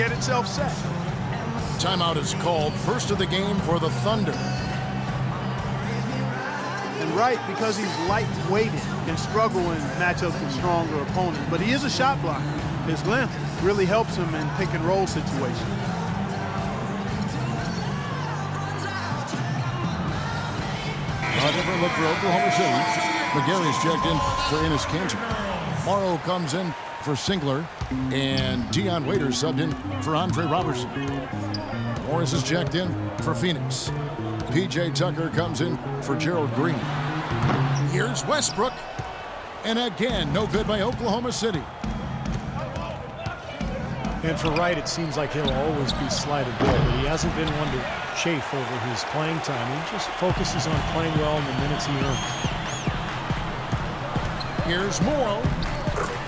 get itself set. Timeout is called, first of the game for the Thunder. And Wright, because he's light-weighted, can struggle in matchups with stronger opponents. But he is a shot blocker. His length really helps him in pick-and-roll situations. A different look for Oklahoma City. McGarry's checked in for Enes Kanter. Morrow comes in for Singler. And Dion Waiters subbed in for Andre Robertson. Morris is checked in for Phoenix. P.J. Tucker comes in for Gerald Green. Here's Westbrook. And again, no good by Oklahoma City. And for Wright, it seems like he'll always be slighted there, but he hasn't been one to chafe over his playing time. He just focuses on playing well in the minutes he earns. Here's Morrow.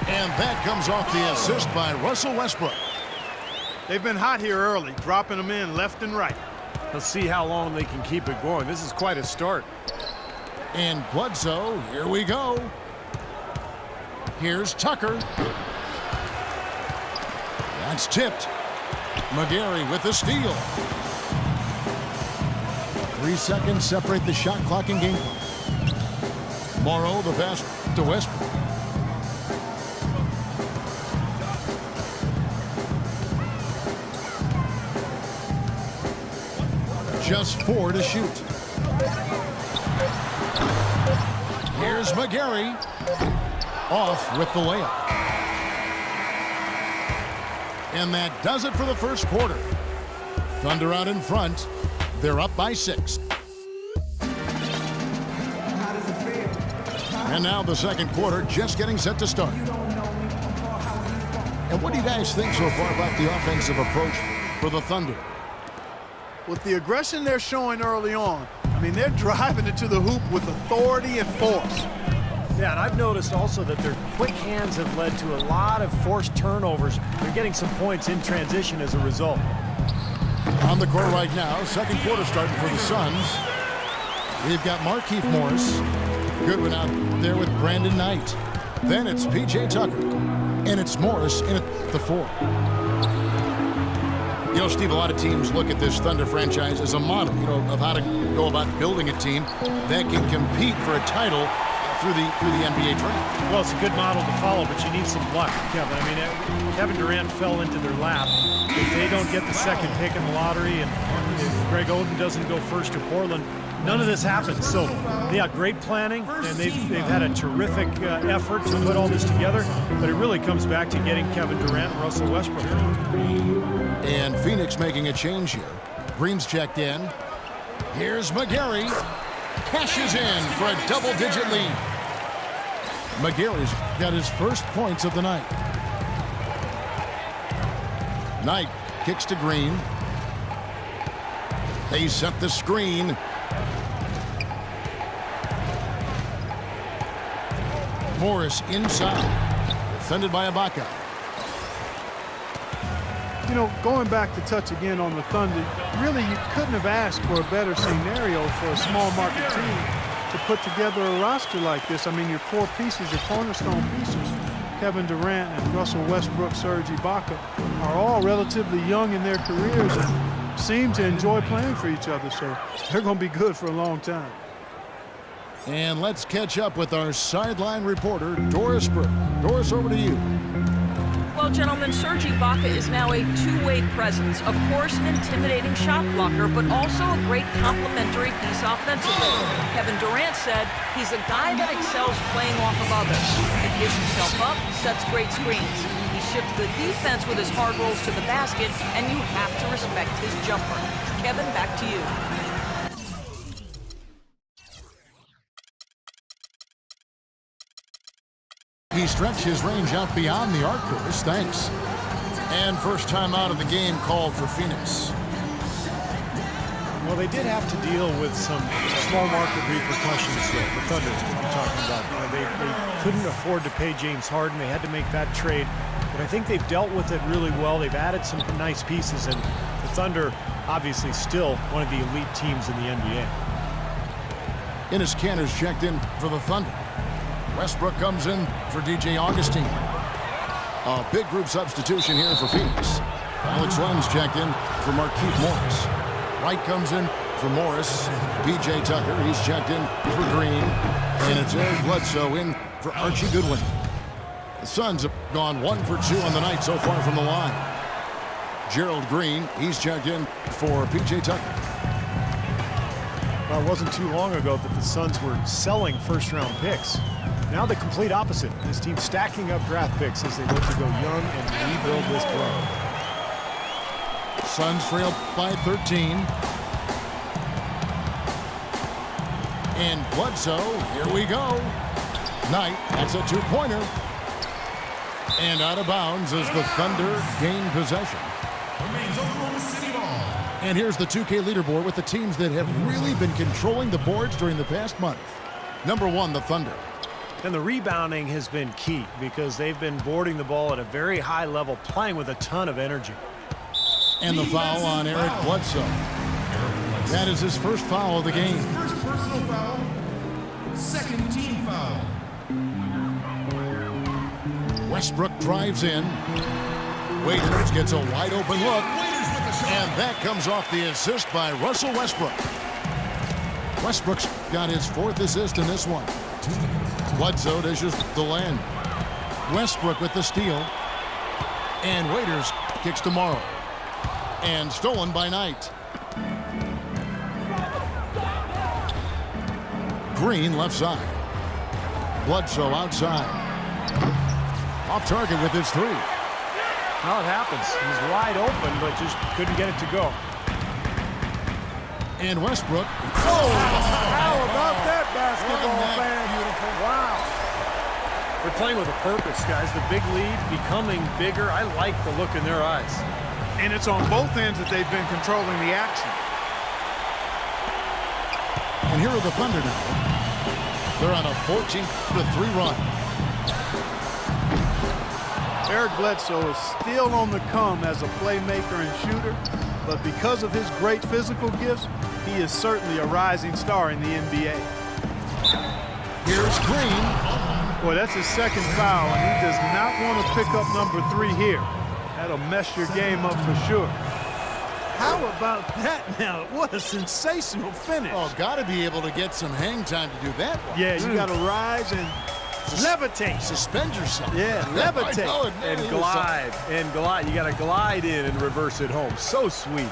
And that comes off the assist by Russell Westbrook. They've been hot here early, dropping them in left and right. Let's see how long they can keep it going. This is quite a start. And Bledsoe, here we go. Here's Tucker. That's tipped. McGarry with the steal. 3 seconds separate the shot clock and game clock. Morrow the pass to Westbrook. Just 4 to shoot. Here's McGarry. Off with the layup. And that does it for the first quarter. Thunder out in front. They're up by 6. And now the second quarter just getting set to start. And what do you guys think so far about the offensive approach for the Thunder? With the aggression they're showing early on, I mean, they're driving it to the hoop with authority and force. Yeah, and I've noticed also that their quick hands have led to a lot of forced turnovers. They're getting some points in transition as a result. On the court right now, second quarter starting for the Suns. We've got Markieff Morris. Goodwin out there with Brandon Knight. Then it's P.J. Tucker. And it's Morris in at the 4. You know, Steve, a lot of teams look at this Thunder franchise as a model, of how to go about building a team that can compete for a title through the NBA draft. Well, it's a good model to follow, but you need some luck, Kevin. I mean, Kevin Durant fell into their lap. If they don't get the second pick in the lottery, and if Greg Oden doesn't go first to Portland, none of this happens. So, yeah, great planning, and they've had a terrific effort to put all this together, but it really comes back to getting Kevin Durant and Russell Westbrook. And Phoenix making a change here. Green's checked in. Here's McGarry. Cashes in for a double-digit lead. McGarry's got his first points of the night. Knight kicks to Green. They set the screen. Morris inside. Defended by Ibaka. You know, going back to touch again on the Thunder, really you couldn't have asked for a better scenario for a small market team to put together a roster like this. I mean, your core pieces, your cornerstone pieces, Kevin Durant and Russell Westbrook, Serge Ibaka, are all relatively young in their careers and seem to enjoy playing for each other. So they're going to be good for a long time. And let's catch up with our sideline reporter, Doris Burke. Doris, over to you. Well, gentlemen, Serge Ibaka is now a two-way presence. Of course, an intimidating shot blocker, but also a great complementary piece offensively. Kevin Durant said he's a guy that excels playing off of others. He gives himself up, sets great screens. He shifts the defense with his hard rolls to the basket, and you have to respect his jumper. Kevin, back to you. He stretched his range out beyond the arc course. Thanks. And first time out of the game called for Phoenix. Well, they did have to deal with some small market repercussions there. The Thunder I'm talking about. They couldn't afford to pay James Harden. They had to make that trade. But I think they've dealt with it really well. They've added some nice pieces. And the Thunder, obviously, still one of the elite teams in the NBA. Enes Kanter's checked in for the Thunder. Westbrook comes in for DJ Augustine. A big group substitution here for Phoenix. Alex Len's checked in for Markieff Morris. Wright comes in for Morris. P.J. Tucker, he's checked in for Green. And it's Eric Bledsoe in for Archie Goodwin. The Suns have gone 1 for 2 on the night so far from the line. Gerald Green, he's checked in for P.J. Tucker. Well, it wasn't too long ago that the Suns were selling first-round picks. Now the complete opposite. This team stacking up draft picks as they look to go young and rebuild this club. Suns trail by 13. And Bledsoe, here we go. Knight, that's a two-pointer. And out of bounds as the Thunder gain possession. And here's the 2K leaderboard with the teams that have really been controlling the boards during the past month. Number 1, the Thunder. And the rebounding has been key because they've been boarding the ball at a very high level, playing with a ton of energy. And the foul on Eric Bledsoe. That is his first foul of the game. First personal foul, second team foul. Westbrook drives in. Waiters gets a wide open look. And that comes off the assist by Russell Westbrook. Westbrook's got his 4th assist in this one. Bledsoe dishes the land. Westbrook with the steal. And Waiters kicks to Morrow. And stolen by Knight. Green left side. Bledsoe outside. Off target with his 3. Well, it happens. He's wide open, but just couldn't get it to go. And Westbrook. Oh, how about that basketball fan? Beautiful. Wow. They're playing with a purpose, guys. The big lead becoming bigger. I like the look in their eyes. And it's on both ends that they've been controlling the action. And here are the Thunder now. They're on a 14-3 run. Eric Bledsoe is still on the come as a playmaker and shooter, but because of his great physical gifts, he is certainly a rising star in the NBA. Here's Green. Boy, that's his 2nd foul, and he does not want to pick up number 3 here. That'll mess your game up for sure. How about that now? What a sensational finish. Oh, got to be able to get some hang time to do that one. Yeah, you got to rise and levitate. Suspend yourself. Yeah, levitate. And glide. And glide. You got to glide in and reverse it home. So sweet.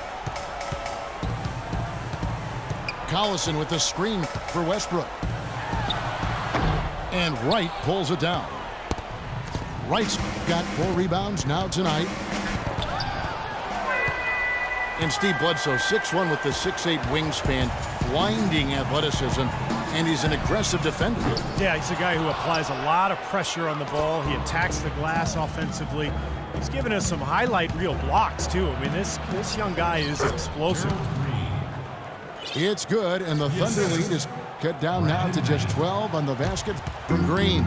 Collison with the screen for Westbrook. And Wright pulls it down. Wright's got 4 rebounds now tonight. And Steve Bledsoe, 6'1" with the 6'8" wingspan, blinding athleticism, and he's an aggressive defender. Yeah, he's a guy who applies a lot of pressure on the ball. He attacks the glass offensively. He's given us some highlight reel blocks, too. I mean, this young guy is explosive. It's good, and the Thunder lead is cut down now to just 12 on the basket from Green.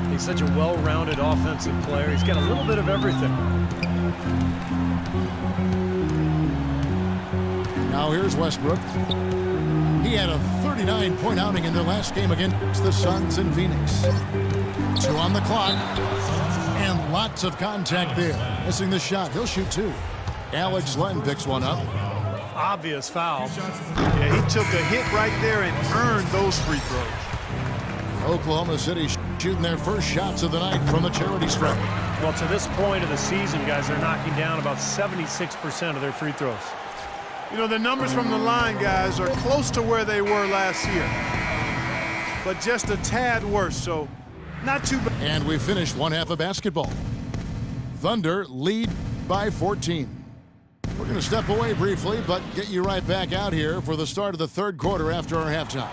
He's such a well-rounded offensive player. He's got a little bit of everything. Now here's Westbrook. He had a 39-point outing in their last game against the Suns in Phoenix. 2 on the clock, and lots of contact there. Missing the shot. He'll shoot 2. Alex Len picks one up. Obvious foul. Yeah, he took a hit right there and earned those free throws. Oklahoma City shooting their first shots of the night from the charity stripe. Well, to this point of the season, guys, they're knocking down about 76% of their free throws. You know, the numbers from the line, guys, are close to where they were last year, but just a tad worse, so not too bad. And we finished one half of basketball. Thunder lead by 14. We're going to step away briefly, but get you right back out here for the start of the 3rd quarter after our halftime.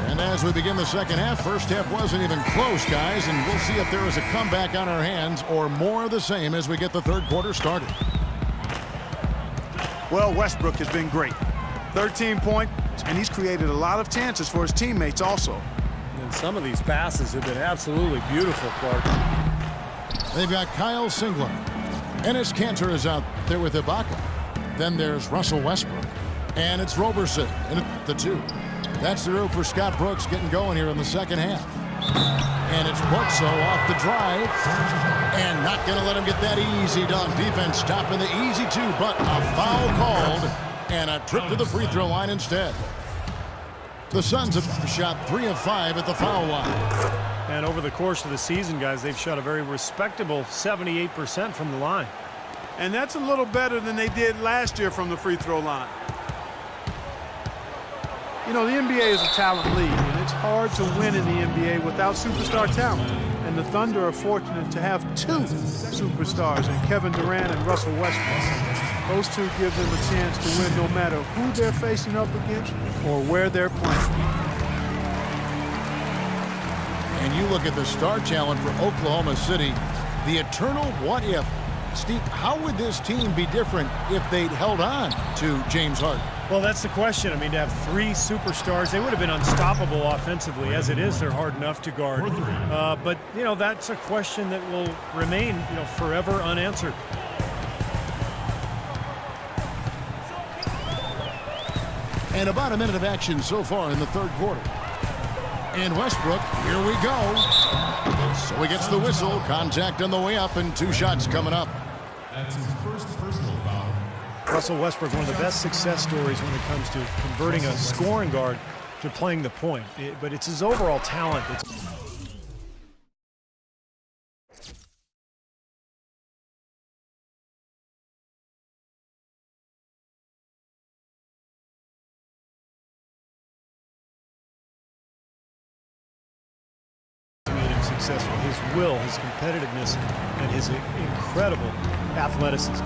And as we begin the 2nd half, first half wasn't even close, guys, and we'll see if there is a comeback on our hands or more of the same as we get the 3rd quarter started. Well, Westbrook has been great. 13 points, and he's created a lot of chances for his teammates also. And some of these passes have been absolutely beautiful, Clark. They've got Kyle Singler. Enes Kanter is out there with Ibaka. Then there's Russell Westbrook. And it's Roberson in at the 2. That's the room for Scott Brooks getting going here in the 2nd half. And it's Bledsoe off the drive. And not going to let him get that easy dunk. Defense stopping the easy two, but a foul called and a trip to the free throw line instead. The Suns have shot 3 of 5 at the foul line. And over the course of the season, guys, they've shot a very respectable 78% from the line. And that's a little better than they did last year from the free throw line. You know, the NBA is a talent league, and it's hard to win in the NBA without superstar talent. And the Thunder are fortunate to have 2 superstars in Kevin Durant and Russell Westbrook. Those two give them a chance to win no matter who they're facing up against or where they're playing. And you look at the star talent for Oklahoma City, the eternal what if. Steve, how would this team be different if they'd held on to James Harden? Well, that's the question. I mean, to have 3 superstars, they would have been unstoppable offensively. As it is, they're hard enough to guard. But, you know, that's a question that will remain, you know, forever unanswered. And about a minute of action so far in the third quarter. And Westbrook, here we go. So he gets the whistle, contact on the way up, and 2 shots coming up. That's his first personal foul. Russell Westbrook, one of the best success stories when it comes to converting a scoring guard to playing the point. But it's his overall talent that's successful. His will, his competitiveness, and his incredible athleticism.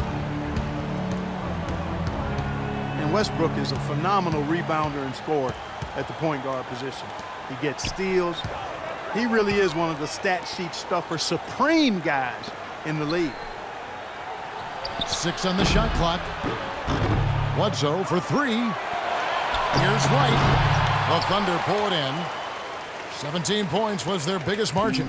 And Westbrook is a phenomenal rebounder and scorer at the point guard position. He gets steals. He really is one of the stat sheet stuffer supreme guys in the league. 6 on the shot clock. Bledsoe for 3. Here's White. The Thunder pull it in. 17 points was their biggest margin.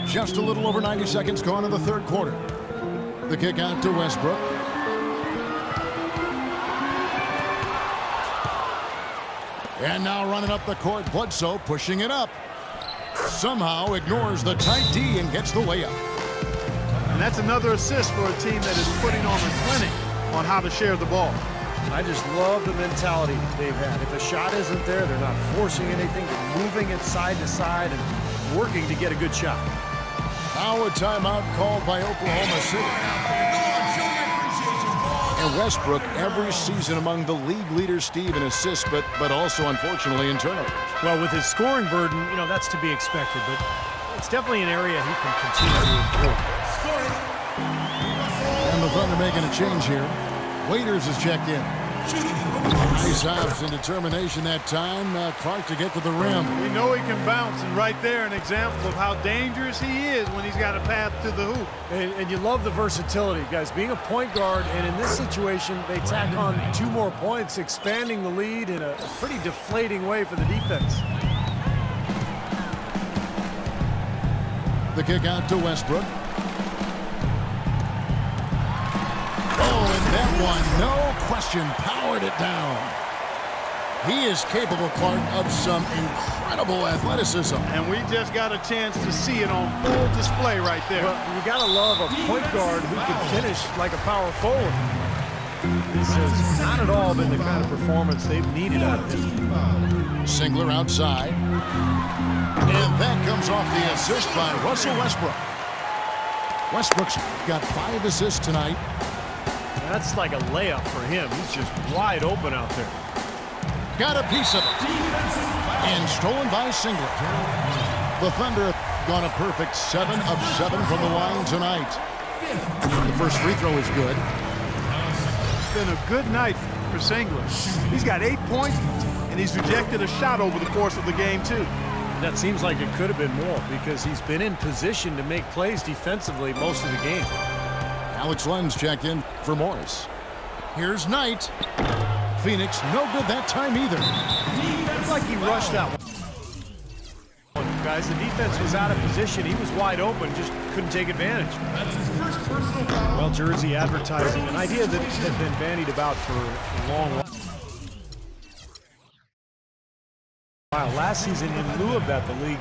Just a little over 90 seconds gone in the third quarter. The kick out to Westbrook. And now running up the court, Bledsoe pushing it up. Somehow ignores the tight D and gets the layup. And that's another assist for a team that is putting on a clinic on how to share the ball. I just love the mentality they've had. If a shot isn't there, they're not forcing anything. They're moving it side to side and working to get a good shot. Now a timeout called by Oklahoma City. And Westbrook every season among the league leaders, Steve, in assists, but also, unfortunately, in turnovers. Well, with his scoring burden, you know, that's to be expected, but it's definitely an area he can continue to improve. And the Thunder making a change here. Waiters is checked in. Nice hops and determination that time. Clark to get to the rim. We know he can bounce, and right there an example of how dangerous he is when he's got a path to the hoop. And you love the versatility, guys. Being a point guard, and in this situation, they tack on 2 more points, expanding the lead in a pretty deflating way for the defense. The kick out to Westbrook. Oh, and that one, no question, powered it down. He is capable, Clark, of some incredible athleticism. And we just got a chance to see it on full display right there. Well, you got to love a point guard who can finish like a power forward. This has not at all been the kind of performance they've needed out of him. Singler outside. And that comes off the assist by Russell Westbrook. Westbrook's got 5 assists tonight. That's like a layup for him. He's just wide open out there. Got a piece of it. And stolen by Singler. The Thunder have gone a perfect 7 of 7 from the line tonight. The first free throw is good. It's been a good night for Singler. He's got 8 points, and he's rejected a shot over the course of the game, too. That seems like it could have been more because he's been in position to make plays defensively most of the game. Alex Len's checked in for Morris. Here's Knight. Phoenix, no good that time either. It's like he rushed that one. Guys, the defense was out of position. He was wide open, just couldn't take advantage. That's his first personal foul. Well, jersey advertising, an idea that had been bandied about for a long while. last season, in lieu of that, the league